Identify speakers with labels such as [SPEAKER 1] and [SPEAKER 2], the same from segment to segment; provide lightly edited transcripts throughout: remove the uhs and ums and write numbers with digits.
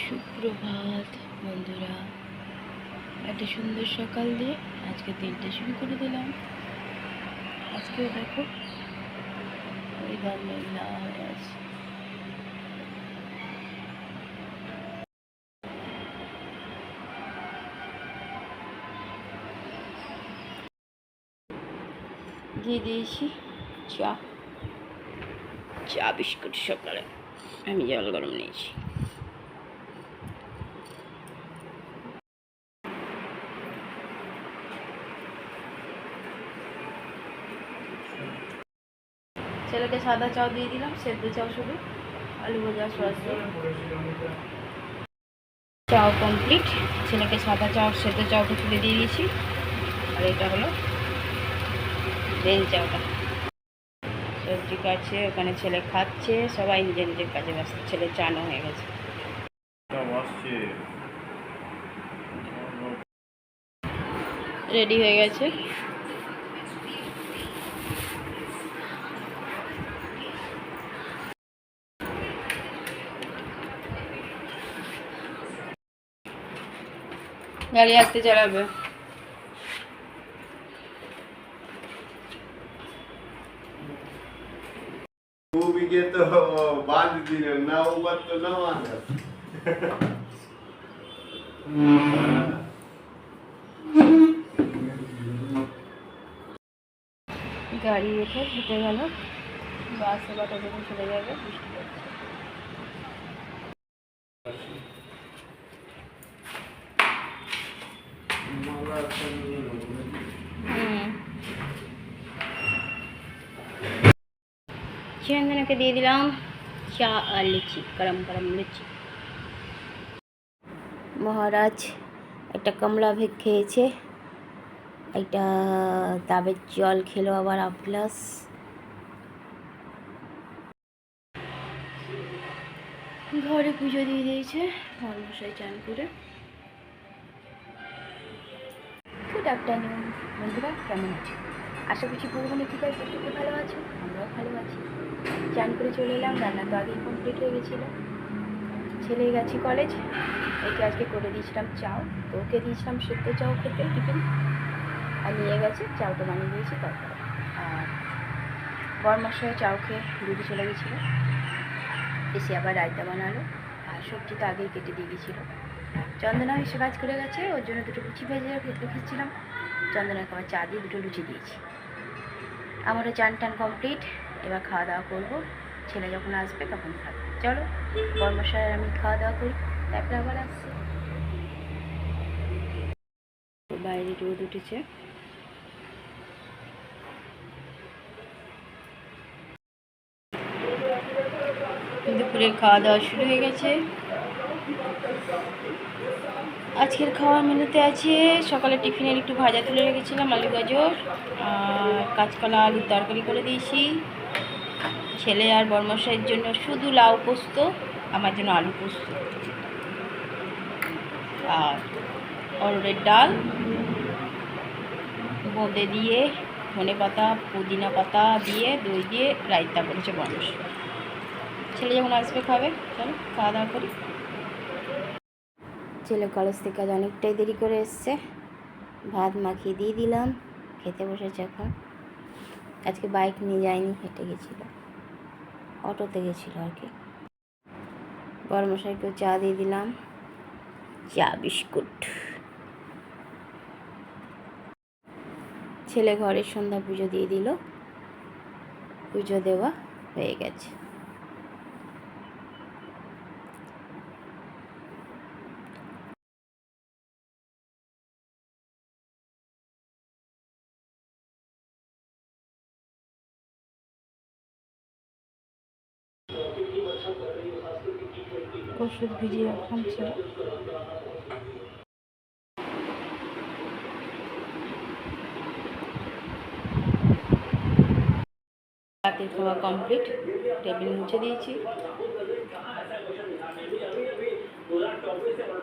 [SPEAKER 1] সুপ্রভাত বন্ধুরা, একটা সুন্দর সকাল দিয়ে আজকে দিনটা শুরু করে দিলাম। আজকেও দেখো ওয়েদার মেঘলা হয়ে আছে। দিয়ে দিয়েছি চা চা বিস্কুট। সকালে আমি জল গরম নিয়েছি। ছেলেকে সাদা চাও দিয়ে দিলাম, সেদ্ধ চাও শুধু, আলু ভাজা সস দিয়ে। চাও কমপ্লিট। ছেলেকে সাদা চাও সেদ্ধ চাওটা তুলে দিয়ে দিয়েছি, আর এটা হলো প্লেন চাওটা। সবজি কাটছে, ওখানে ছেলে খাচ্ছে, সবাই নিজের নিজের কাজে ব্যস্ত। ছেলে চানো হয়ে গেছে, রেডি হয়ে গেছে। গাড়ি আসতে চালাবে।
[SPEAKER 2] भूमिके तो बांध दी ना ऊपर तो ना बांध
[SPEAKER 1] গাড়ি উঠে হেঁটে গেল, বাসে বা টোটোতে চলে যাবে। চন্দনাকে দিয়ে দিলাম চা আর লুচি, গরম গরম লুচি। মহারাজ একটা কমলা ভেগ খেয়েছে, একটা ডাবের জল খেলো আবার আপ গ্লাস। ঘরে পুজো দিয়ে দিয়েছে মশাই চান করে। গুড আফটারনুন বন্ধুরা, কেমন আছো? আশা করছি ভগবানের কৃপায় প্রত্যেকে ভালো আছো, আমরাও ভালো আছি। চান করে চলে এলাম, রান্না তো আগেই কমপ্লিট হয়ে গেছিলো। ছেলে গেছি কলেজ, একে আজকে করে দিয়েছিলাম চাও, তো ওকে দিয়েছিলাম সেদ্ধ চাও খেতে টিফিন, আর নিয়ে গেছে চাউটা বানিয়ে দিয়েছি তারপরে। আর বরমশাই চাও খেয়ে ডিউটি চলে গেছিলো, এসে আবার রায়তা বানালো, আর সবজি তো আগেই কেটে দিয়ে গেছিলো। চন্দনা এসে কাজ করে গেছে, ওর জন্য দুটো লুচি ভেজে রেখেছিলাম। চন্দনাকে আবার চা দিয়ে দুটো লুচি দিয়েছি। আমারও চান টান কমপ্লিট, এবার খাওয়া দাওয়া করবো। ছেলে যখন আসবে তখন খাবে। চলো বরমশাই আমি খাওয়া দাওয়া করি, তারপরে আবার আসছি। বাইরে রোদ উঠেছে, দুপুরের খাওয়া দাওয়া শুরু হয়ে গেছে। আজকের খাওয়ার মেনুতে আছে সকালে টিফিনের একটু ভাজা তুলে রেখেছিলাম, আলু গাজর আর কাঁচকলা আলুর তরকারি করে দিয়েছি। ছেলে আর বরমশাইয়ের জন্য শুধু লাউ পোস্ত, আমার জন্য আলু পোস্ত, আর অরড়ের ডাল বোঁদে দিয়ে ধনে পাতা পুদিনা পাতা দিয়ে দই দিয়ে রায়তা করেছে বরমশাই। ছেলে যখন আসবে খাবে। চলো খাওয়া দাওয়া করি। ছেলে কলেজ থেকে আজ অনেকটাই দেরি করে এসছে, ভাত মাখিয়ে দিয়ে দিলাম, খেতে বসেছে এখন। আজকে বাইক নিয়ে যায়নি, হেঁটে গেছিলো, অটোতে গেছিলো আর কি। বরমশাইকেও চা দিয়ে দিলাম, চা বিস্কুট। ছেলে ঘরের সন্ধ্যা পুজো দিয়ে দিল, পুজো দেওয়া হয়ে গেছে। ওষুধ ভিজিয়ে রাখলাম ছেলে। রাতের খাওয়া কমপ্লিট, টেবিল মুছে দিয়েছি,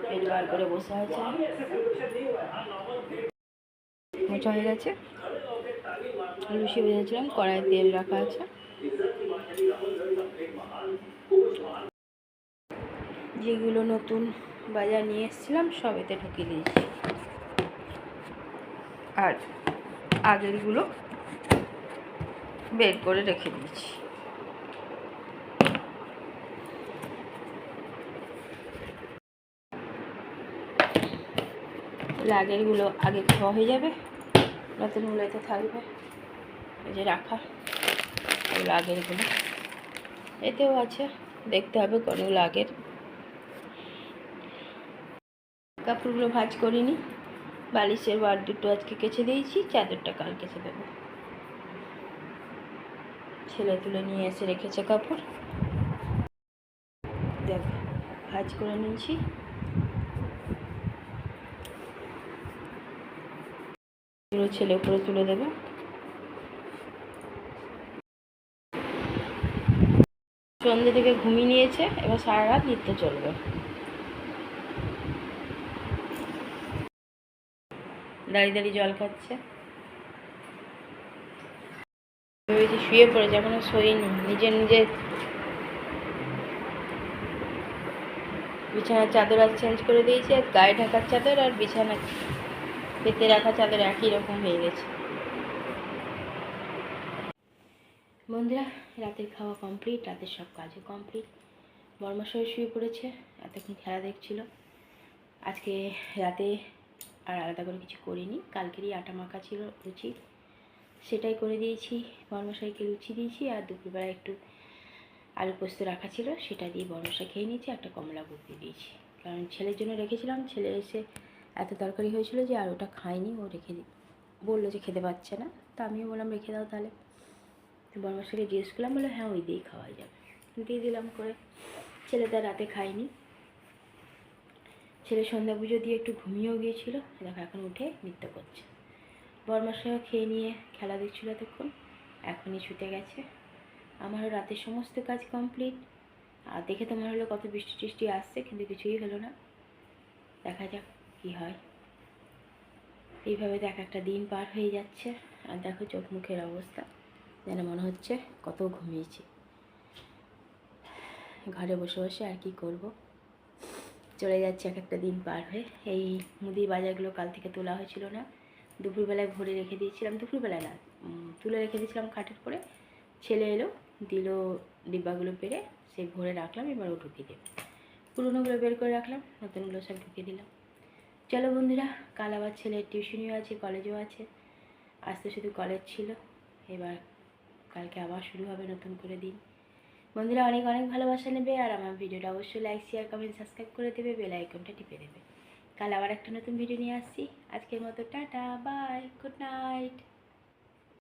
[SPEAKER 1] পেট বার করে বসে আছে, মোছা হয়ে গেছে। লুচি ভেজেছিলাম, কড়াই তেল রাখা আছে। যেগুলো নতুন বাজার নিয়ে এসেছিলাম সবেতে ঢুকিয়ে দিয়েছি, আর আগেরগুলো বের করে রেখে দিয়েছি। আগেরগুলো আগে খাওয়া হয়ে যাবে, নতুনগুলো এতে থাকবে। এই যে রাখা ওগুলো আগেরগুলো, এতেও আছে, দেখতে হবে কোনগুলো আগের। কাপড়গুলো ভাঁজ করিনি, বালিশের বার দুটো আজকে কেচে দিয়েছি, চাদরটা কাল কেচে দেবো। ছেলে তুলে নিয়ে এসে রেখেছে কাপড়, দেখো ভাঁজ করে নিয়েছি। এগুলো ছেলে উপরে তুলে দেবে। সন্ধ্যে থেকে ঘুমিয়ে নিয়েছে, এবার সারা রাত নৃত্য চলবে। দাঁড়িয়ে দাঁড়িয়ে জল খাচ্ছে, ভেবেছি শুয়ে পড়েছে, এখনো শোয়নি। নিজে বিছানার চাদর আর চেঞ্জ করে দিয়েছি, আর গায়ে ঢাকার চাদর আর বিছানা পেতে রাখা চাদর একই রকম হয়ে গেছে। বন্ধুরা, রাতের খাওয়া কমপ্লিট, রাতের সব কাজও কমপ্লিট। বর্মশাই শুয়ে পড়েছে, এতক্ষণ খেলা দেখছিল। আজকে রাতে আর আলাদা করে কিছু করিনি, কালকেরই আটা মাখা ছিল লুচি, সেটাই করে দিয়েছি। বর্মশাইকে লুচি দিয়েছি, আর দুপুরবেলা একটু আলু পোস্ত রাখা ছিল, সেটা দিয়ে বর্মশাই খেয়ে নিয়েছি। একটা কমলা গুড় দিয়ে দিয়েছি, কারণ ছেলের জন্য রেখেছিলাম। ছেলে এসে এত তরকারি হয়েছিল যে আর ওটা খায়নি, ও রেখে বললো যে খেতে পাচ্ছে না, তা আমিও বললাম রেখে দাও তাহলে। তো বর্মশাইকে জিজ্ঞেস করলাম, বলে হ্যাঁ ওই দিয়েই খাওয়া যাবে, দিয়ে দিলাম করে। ছেলে তার রাতে খায়নি। ছেলে সন্ধ্যা পুজো দিয়ে একটু ঘুমিয়েও গিয়েছিল, দেখো এখন উঠে নৃত্য করছে। বর্মশাইও খেয়ে নিয়ে খেলা দেখছিল এতক্ষণ, এখনই ছুটে গেছে। আমারও রাতের সমস্ত কাজ কমপ্লিট। আর দেখে তো মনে হলো কত বৃষ্টি টিষ্টি আসছে, কিন্তু কিছুই হলো না। দেখা যাক কি হয়। এইভাবে দেখ একটা দিন পার হয়ে যাচ্ছে, আর দেখো চোখ মুখের অবস্থা, যেন মনে হচ্ছে কত ঘুমিয়েছি। ঘরে বসে বসে আর কি করব, চলে যাচ্ছে এক একটা দিন পার হয়ে। এই মুদির বাজারগুলো কাল থেকে তোলা হয়েছিল না, দুপুরবেলায় ভরে রেখে দিয়েছিলাম। দুপুরবেলায় না, তুলে রেখে দিয়েছিলাম খাটের পরে। ছেলে এলো, দিল ডিব্বাগুলো পেরে, সেই ভরে রাখলাম, এবার ও ঢুকিয়ে দেবে। পুরোনোগুলো বের করে রাখলাম, নতুনগুলো সব ঢুকিয়ে দিলাম। চলো বন্ধুরা, কাল আবার ছেলের টিউশনিও আছে, কলেজও আছে। আজ তো শুধু কলেজ ছিল, এবার কালকে আবার শুরু হবে নতুন করে দিন। বন্ধুরা অনেক অনেক ভালোবাসা নেবে, আর আমার ভিডিওটা অবশ্যই লাইক শেয়ার কমেন্ট সাবস্ক্রাইব করে দেবে, বেল আইকনটা টিপে দেবে। কাল আবার একটা নতুন ভিডিও নিয়ে আসছি। আজকের মতো টাটা, বাই, গুড নাইট।